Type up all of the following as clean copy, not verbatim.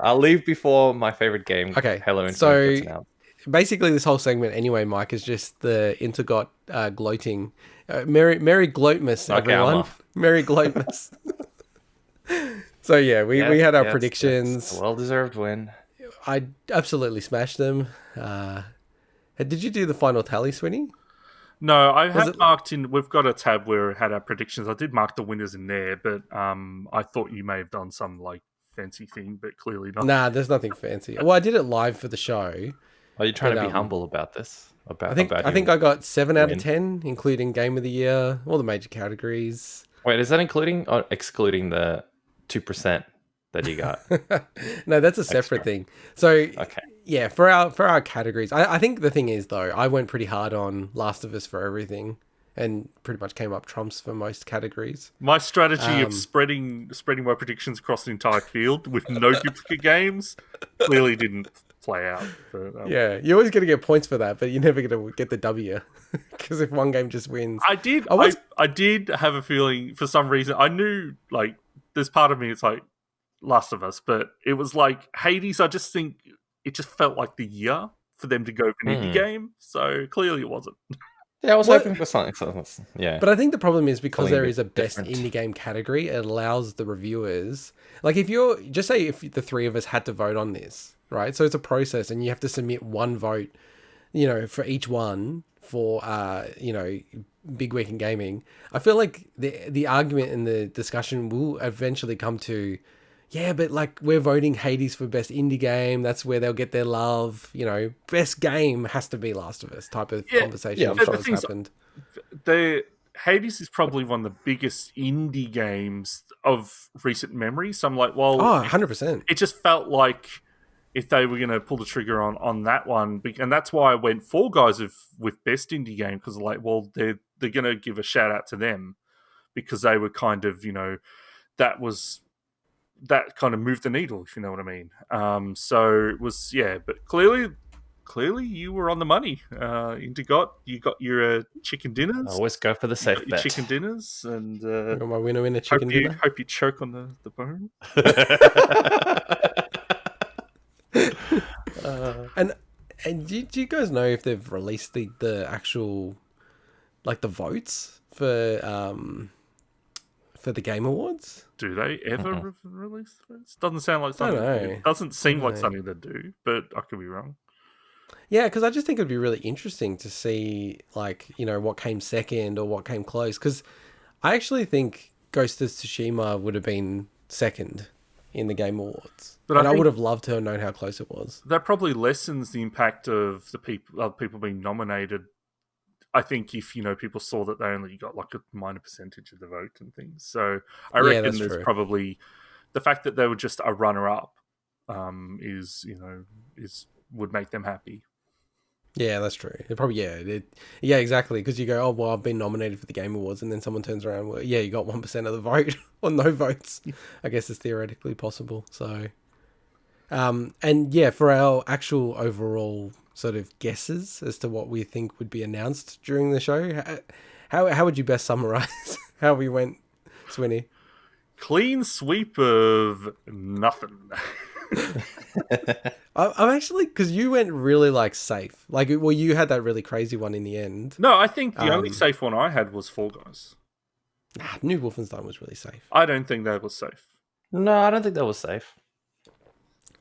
I'll leave before my favorite game, Okay, Halo Infinite, so gets announced. basically this whole segment anyway, Mike, is just the integot gloating. Merry Gloatmas, Okay, I'm everyone. off. Merry Gloatmas. So yeah, we Yes, had our yes, yes. A predictions. well-deserved win. I absolutely smashed them. Did you do the final tally, Swinny? No, I Was have it? marked in. We've got a tab where we had our predictions. I did mark the winners in there, but I thought you may have done some like fancy thing, but clearly not. Nah, there's nothing fancy. Well, I did it live for the show, Are you trying but to be humble about this? I think About I think your I got 7 out of win? 10, including Game of the Year, all the major categories. Wait, is that including or excluding the 2% that you got No, that's a separate extra? thing. So Okay. yeah, for our categories, I think the thing is though, I went pretty hard on Last of Us for everything, and pretty much came up trumps for most categories. My strategy of Um, spreading my predictions across the entire field with no duplicate games clearly didn't play out. But, yeah, you're always gonna get points for that, but you're never gonna get the W because if one game just wins, I did. I was I did have a feeling for some reason. I knew like there's part of me. It's like Last of Us, but it was like Hades. I just think it just felt like the year for them to go for an indie Hmm. game. So clearly it wasn't. Yeah, I was What? hoping for something. Yeah, But I think the problem is because something a there bit is a best different. indie game category, it allows the reviewers, like if you're just say if the three of us had to vote on this, right? So it's a process, and you have to submit one vote, for each one for big week in gaming. I feel like the argument and the discussion will eventually come to, yeah, but like we're voting Hades for best indie game. That's where they'll get their love. Best game has to be Last of Us type of Yeah, conversation. yeah, I'm for sure the has thing's, happened. the Hades is probably one of the biggest indie games of recent memory. So I'm like, Oh, well, 100%. it just felt like if they were going to pull the trigger on that one, and that's why I went Fall Guys with best indie game because like, well, they're going to give a shout out to them because they were kind of that was that kind of moved the needle, if you know what I mean. So it was but clearly you were on the money. Integot, you got your chicken dinners. always go for the You got safe your bet. chicken dinners, and I got my winner chicken dinner. hope you choke on the bone. And do you guys know if they've released the actual like the votes for the Game Awards? Do they ever release this? Doesn't sound like I don't something. know. It doesn't seem I like don't know. something they do, but I could be wrong. Yeah, because I just think it'd be really interesting to see like what came second or what came close. Because I actually think Ghost of Tsushima would have been second in the Game Awards, But and I I would think have loved to have known how close it was. that probably lessens the impact of the people being nominated. I think if people saw that they only got like a minor percentage of the vote and things, so I Yeah, reckon that's there's true. probably the fact that they were just a runner up is would make them happy. Yeah, that's true. It probably yeah, exactly. Because you go, oh well, I've been nominated for the Game Awards, and then someone turns around, well, yeah, you got 1% of the vote or no votes. I guess it's theoretically possible. So, and yeah, for our actual overall sort of guesses as to what we think would be announced during the show, how would you best summarize how we went, Swinny? Clean sweep of nothing. I'm actually because you went really like safe, like well, you had that really crazy one in the end. No, I think the only Um, safe one I had was Fall Guys. New Wolfenstein was really safe. I don't think that was safe. No, I don't think that was safe.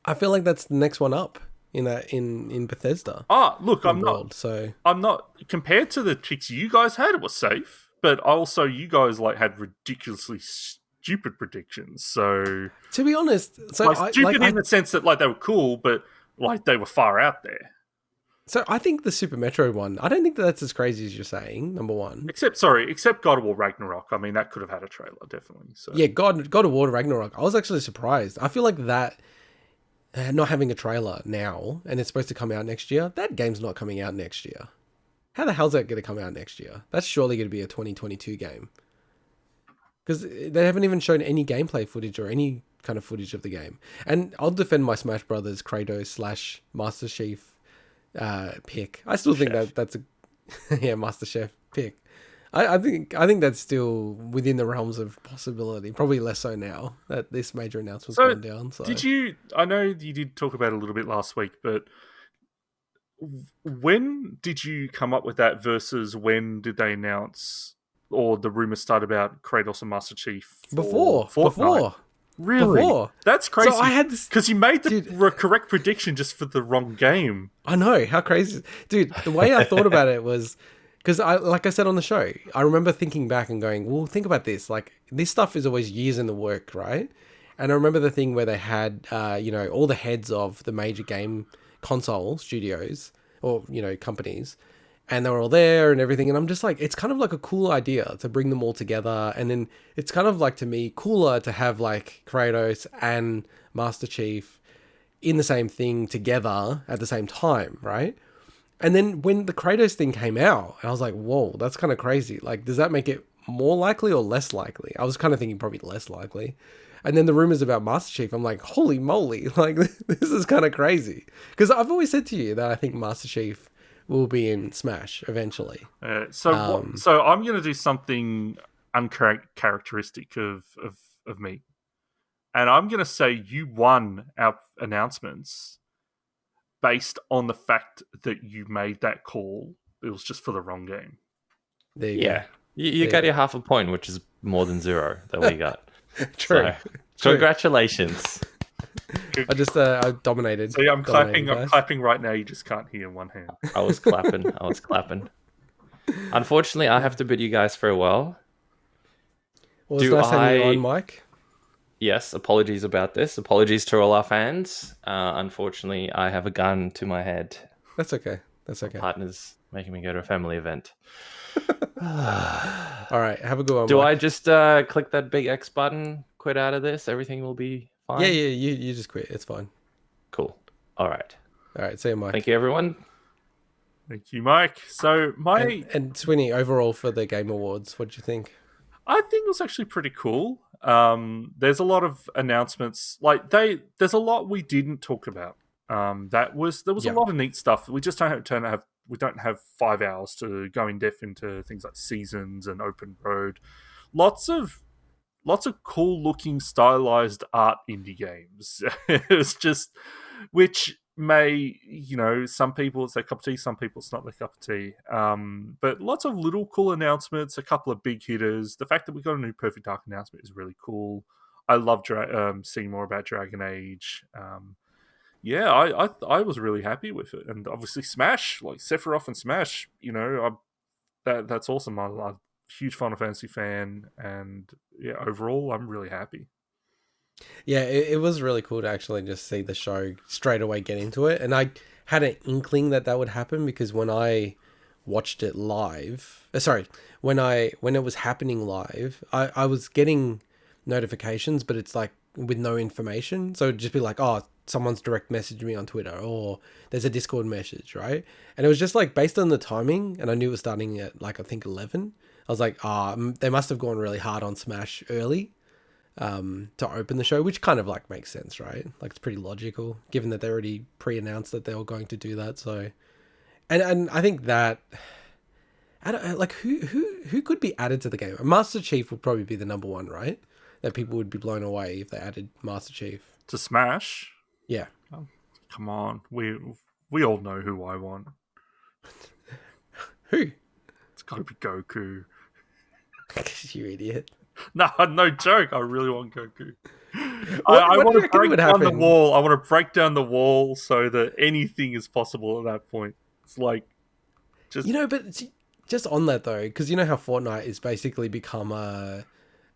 I feel like that's the next one up in Bethesda Ah, look, in World. So I'm not compared to the picks you guys had. It was safe, but also you guys like had ridiculously stupid predictions. So to be honest, like, stupid in the sense that like they were cool, but like they were far out there. so I think the Super Metroid one. I don't think that's as crazy as you're saying. Number one, Except God of War Ragnarok. I mean, that could have had a trailer, definitely. So yeah, God of War Ragnarok. I was actually surprised. I feel like that not having a trailer now and it's supposed to come out next year. That game's not coming out next year. How the hell's that going to come out next year? That's surely going to be a 2022 game. Because they haven't even shown any gameplay footage or any kind of footage of the game. And I'll defend my Smash Brothers Kratos slash Master Chief pick. I still think Chef. that's a Master Chef pick. I think that's still within the realms of possibility. Probably less so now that this major announcement's So, gone down. So did you? I know you did talk about it a little bit last week, but when did you come up with that versus when did they announce or the rumors start about Kratos and Master Chief for Fortnite? Really? before. That's crazy. So I had this because you made the Dude. correct prediction just for the wrong game. I know how crazy, dude. The way I thought about it was because like I said on the show, I remember thinking back and going, "Well, think about this. Like this stuff is always years in the work, right?" And I remember the thing where they had, all the heads of the major game console studios or companies, and they were all there and everything. And I'm just like, it's kind of like a cool idea to bring them all together, and then it's kind of like to me cooler to have like Kratos and Master Chief in the same thing together at the same time, right? And then when the Kratos thing came out, I was like, whoa, that's kind of crazy. Like, does that make it more likely or less likely? I was kind of thinking probably less likely. And then the rumors about Master Chief, I'm like, holy moly, like this is kind of crazy. Because I've always said to you that I think Master Chief will be in Smash eventually. So I'm going to do something uncharacteristic of me. And I'm going to say you won our announcements based on the fact that you made that call. It was just for the wrong game. There you Yeah. You got your half a point, which is more than 0 that we got. True. So, congratulations. I just I dominated. So yeah, I'm clapping. guys. I'm clapping right now. You just can't hear one hand. I was clapping. Unfortunately, I have to bid you guys farewell. Well, it's nice having you on, Mike. Yes, apologies about this. Apologies to all our fans. Unfortunately, I have a gun to my head. That's okay. That's okay. Partner's making me go to a family event. All right, have a good one. Do Mike. I just click that big X button, quit out of this? Everything will be fine? Yeah, you just quit. It's fine. Cool. All right. All right, see you, Mike. Thank you, everyone. Thank you, Mike. So and Swinny, overall for the Game Awards, what do you think? I think it was actually pretty cool. There's a lot of announcements. There's a lot we didn't talk about. There was a lot of neat stuff. We just we don't have 5 hours to go in depth into things like seasons and open road. Lots of cool looking stylized art indie games. It was just, which may, some people it's their cup of tea, some people it's not their cup of tea. But lots of little cool announcements, a couple of big hitters. The fact that we got a new Perfect Dark announcement is really cool. I love seeing more about Dragon Age. I was really happy with it, and obviously Smash, like Sephiroth and Smash, that's awesome. I'm a huge Final Fantasy fan, and yeah, overall, I'm really happy. Yeah, it was really cool to actually just see the show straight away get into it, and I had an inkling that would happen because when I watched it live, when it was happening live, I was getting notifications, but it's like with no information, so it'd just be like, oh, someone's direct messaged me on Twitter or there's a Discord message, right? And it was just like based on the timing, and I knew it was starting at like I think 11. I was like, they must have gone really hard on Smash early to open the show, which kind of like makes sense, right? Like it's pretty logical given that they already pre-announced that they were going to do that. So, and I think that I don't like who could be added to the game. Master Chief would probably be the number one, right? That people would be blown away if they added Master Chief to Smash. Yeah. Oh, come on, we all know who I want. Who? It's got to be Goku. You idiot. No joke. I really want Goku. I want to break down happen? the wall. I want to break down the wall so that anything is possible at that point. It's like, just but it's just on that though, because you know how Fortnite is basically become a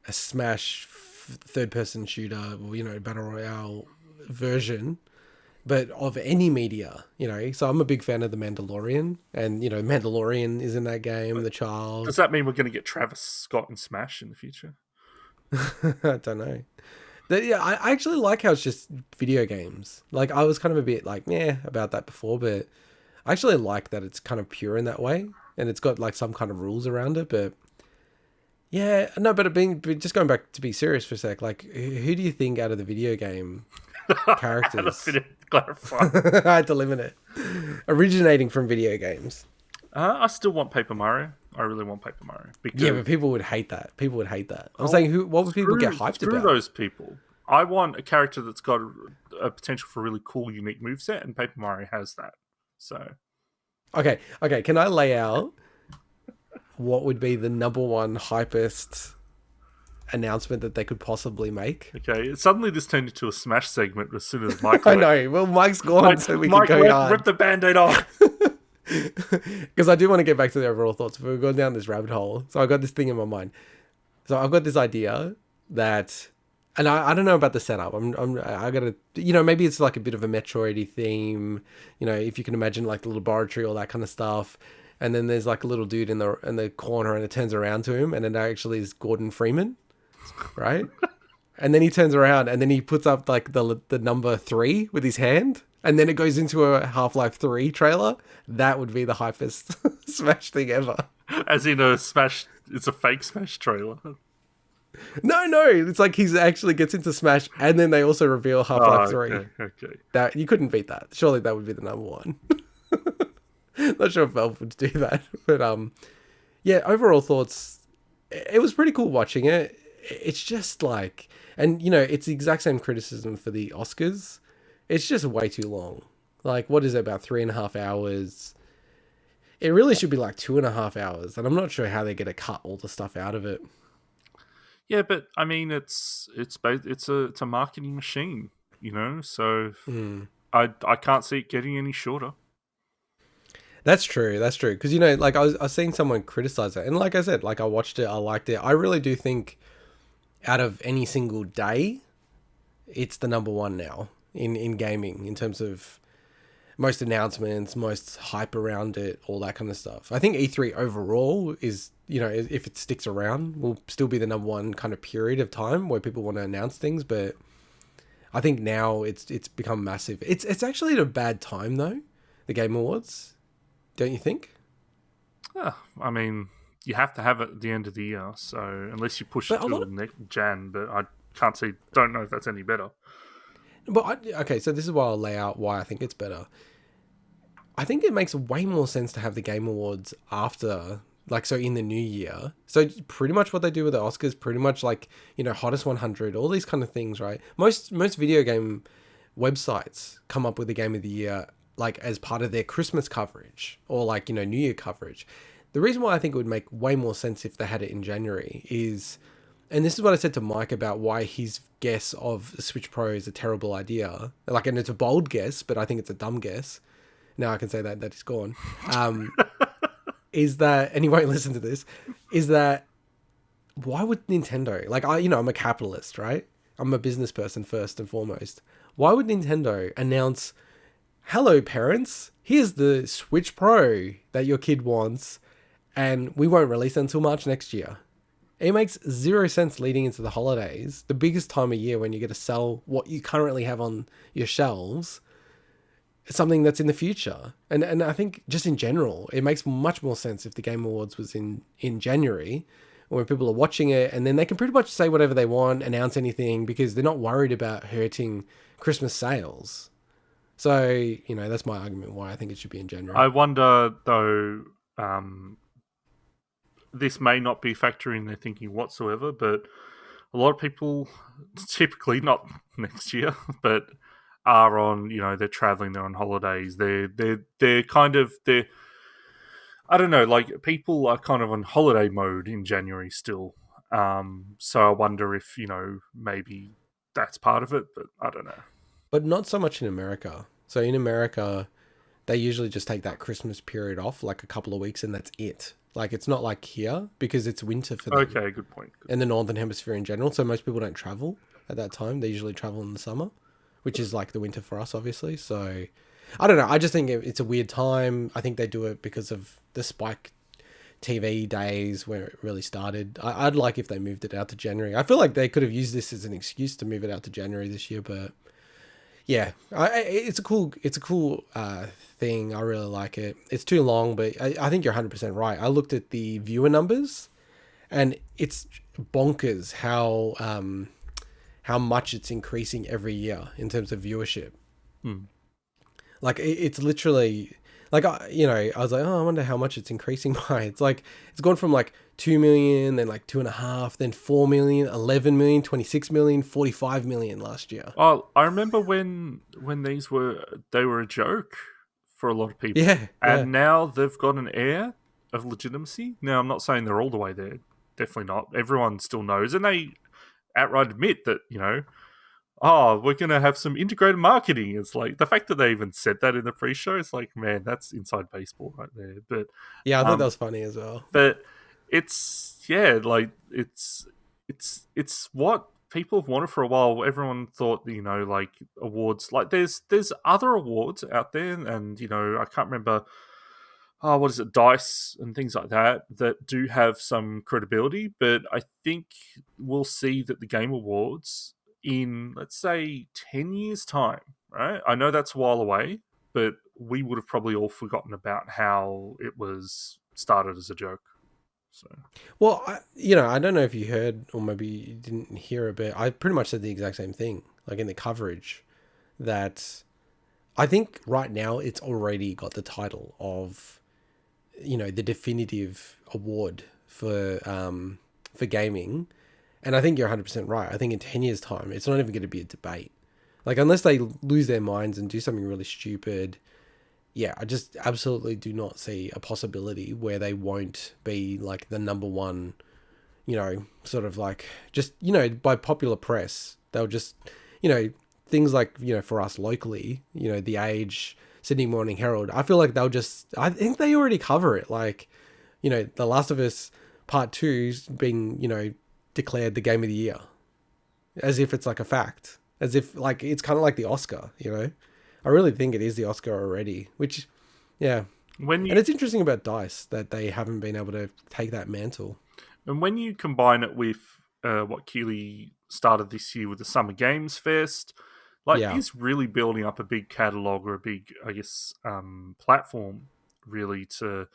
Smash third-person shooter, or battle royale version, but of any media, so I'm a big fan of The Mandalorian, and Mandalorian is in that game. The child. Does that mean we're going to get Travis Scott in Smash in the future? I don't know. I actually like how it's just video games. Like I was kind of a bit like about that before, but I actually like that it's kind of pure in that way, and it's got like some kind of rules around it. But yeah, no, but just going back to be serious for a sec, like who do you think out of the video game characters? I had to limit it. Originating from video games. I still want Paper Mario. I really want Paper Mario. Because Yeah, but people would hate that. People would hate that. I'm saying, what would people get hyped screw about? those people. I want a character that's got a potential for a really cool, unique moveset, and Paper Mario has that. So, Okay. Can I lay out what would be the number one hypest announcement that they could possibly make? okay, suddenly this turned into a Smash segment as soon as Mike I left. know. Well, Mike's gone, so we Mike can go left, hard. rip the Band-Aid off. Because I do want to get back to the overall thoughts, but we've gone down this rabbit hole. So I got this thing in my mind. So I've got this idea that, and I don't know about the setup. I gotta, maybe it's like a bit of a Metroidy theme. If you can imagine like the laboratory, all that kind of stuff. And then there's like a little dude in the corner, and it turns around to him, and it actually is Gordon Freeman, right? And then he turns around, and then he puts up like the number 3 with his hand, and then it goes into a Half-Life 3 trailer. That would be the hypest Smash thing ever. As in a Smash, it's a fake Smash trailer. No, it's like he actually gets into Smash, and then they also reveal Half-Life 3. Okay. That you couldn't beat that. Surely that would be the number one. Not sure if Valve would do that, but yeah. Overall thoughts. It was pretty cool watching it. It's just like, and it's the exact same criticism for the Oscars. It's just way too long. Like, what is it, about 3.5 hours? It really should be like 2.5 hours, and I'm not sure how they're gonna cut all the stuff out of it. Yeah, but I mean, it's a marketing machine, So I can't see it getting any shorter. That's true. Because like I was seeing someone criticize it, and like I said, like I watched it, I liked it. I really do think, out of any single day, it's the number one now in gaming in terms of most announcements, most hype around it, all that kind of stuff. I think E3 overall is, if it sticks around, will still be the number one kind of period of time where people want to announce things. But I think now it's become massive. It's actually at a bad time though, the Game Awards, don't you think? I mean, you have to have it at the end of the year, so unless you push it to next Jan, but I don't know if that's any better. But okay, so this is why I'll lay out why I think it's better. I think it makes way more sense to have the Game Awards after, so in the new year. So pretty much what they do with the Oscars, pretty much like, Hottest 100, all these kind of things, right? Most video game websites come up with the Game of the Year like as part of their Christmas coverage or New Year coverage. The reason why I think it would make way more sense if they had it in January is, and this is what I said to Mike about why his guess of the Switch Pro is a terrible idea. And it's a bold guess, but I think it's a dumb guess. Now I can say that he's gone. Is that, and he won't listen to this, is that why would Nintendo, I'm a capitalist, right? I'm a business person first and foremost. Why would Nintendo announce, hello parents, here's the Switch Pro that your kid wants, and we won't release it until March next year? It makes zero sense leading into the holidays, the biggest time of year when you get to sell what you currently have on your shelves, something that's in the future. And I think just in general, it makes much more sense if the Game Awards was in January, when people are watching it, and then they can pretty much say whatever they want, announce anything, because they're not worried about hurting Christmas sales. So, that's my argument why I think it should be in January. I wonder, though, this may not be factoring their thinking whatsoever, but a lot of people, typically not next year, but are on, they're traveling, they're on holidays, they're I don't know, people are kind of on holiday mode in January still. So I wonder if, maybe that's part of it, but I don't know. But not so much in America. So in America, they usually just take that Christmas period off, like a couple of weeks, and that's it. It's not like here, because it's winter for them. Okay, good point. In the Northern Hemisphere in general, so most people don't travel at that time. They usually travel in the summer, which is like the winter for us, obviously. So, I don't know. I just think it's a weird time. I think they do it because of the Spike TV days where it really started. I'd like if they moved it out to January. I feel like they could have used this as an excuse to move it out to January this year, but yeah, it's a cool thing. I really like it. It's too long, but I think you're 100% right. I looked at the viewer numbers, and it's bonkers how much it's increasing every year in terms of viewership. It's literally Like, I was like, oh, I wonder how much it's increasing by. It's like, it's gone from like 2 million, then like 2.5, then 4 million, 11 million, 26 million, 45 million last year. Oh, I remember when they were a joke for a lot of people, Yeah, yeah. and now they've got an air of legitimacy. Now, I'm not saying they're all the way there. Definitely not. Everyone still knows, and they outright admit that oh, we're gonna have some integrated marketing. It's like the fact that they even said that in the pre-show. It's like, man, that's inside baseball right there. But Yeah, I thought that um, was funny as well. but it's yeah, like it's what people have wanted for a while. Everyone thought like awards, like there's other awards out there, and I can't remember. Oh, what is it, Dice and things like that do have some credibility, but I think we'll see that the Game Awards in, let's say, 10 years' time, right? I know that's a while away, but we would have probably all forgotten about how it was started as a joke. So, Well, I don't know if you heard or maybe you didn't hear a bit. I pretty much said the exact same thing, like in the coverage, that I think right now it's already got the title of, the definitive award for gaming. And I think you're 100% right. I think in 10 years' time, it's not even going to be a debate. Like, unless they lose their minds and do something really stupid, yeah, I just absolutely do not see a possibility where they won't be like the number one, sort of like just, by popular press. They'll just, things like, for us locally, The Age, Sydney Morning Herald, I feel like I think they already cover it. Like, The Last of Us Part 2's being, declared the game of the year as if it's like a fact, as if like it's kind of like the Oscar. I really think it is the Oscar already, which, yeah. when And you it's interesting about DICE that they haven't been able to take that mantle. and when you combine it with what Keeley started this year with the Summer Games Fest, like Yeah. he's really building up a big catalog or a big, I guess, platform really to.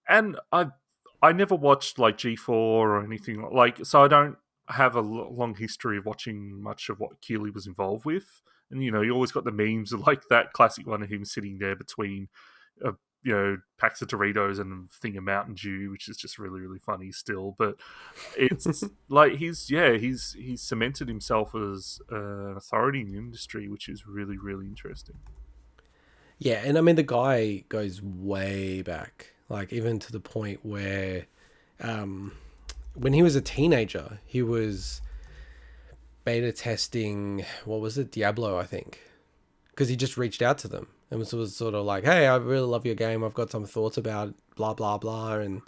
And I never watched like G4 or anything so I don't have a long history of watching much of what Keeley was involved with. And you always got the memes of like that classic one of him sitting there between uh, packs of Doritos and a thing of Mountain Dew, which is just really really funny still. But it's like he's cemented himself as an authority in the industry, which is really really interesting. Yeah. And I mean, the guy goes way back, like even to the point where um, when he was a teenager, he was beta testing, what was it? Diablo, I think. Because he just reached out to them and was sort of like, hey, I really love your game. I've got some thoughts about it, blah, blah, blah. And,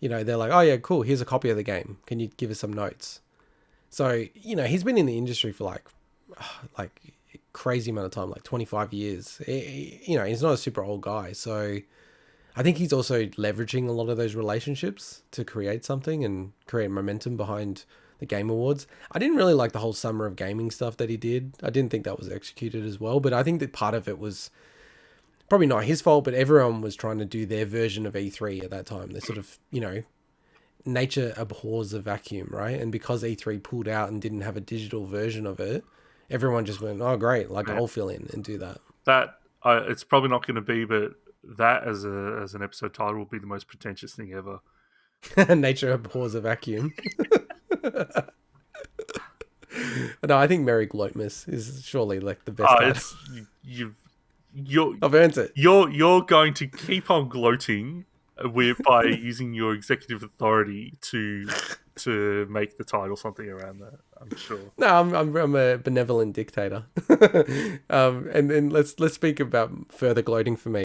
they're like, oh, yeah, cool. Here's a copy of the game. Can you give us some notes? So, he's been in the industry for like crazy amount of time, like 25 years. He's not a super old guy. So I think he's also leveraging a lot of those relationships to create something and create momentum behind the Game Awards. I didn't really like the whole Summer of Gaming stuff that he did. I didn't think that was executed as well, but I think that part of it was probably not his fault, but everyone was trying to do their version of E3 at that time. They sort of, nature abhors a vacuum, right? And because E3 pulled out and didn't have a digital version of it, everyone just went, oh, great, like I'll fill in and do that. That it's probably not going to be, but that as an episode title will be the most pretentious thing ever. Nature abhors a vacuum. No, I think Merry Gloatmas is surely like the best title. It's you're I've earned it. you're going to keep on gloating by using your executive authority to make the title something around that. I'm sure. No, I'm a benevolent dictator. And then let's speak about further gloating for me.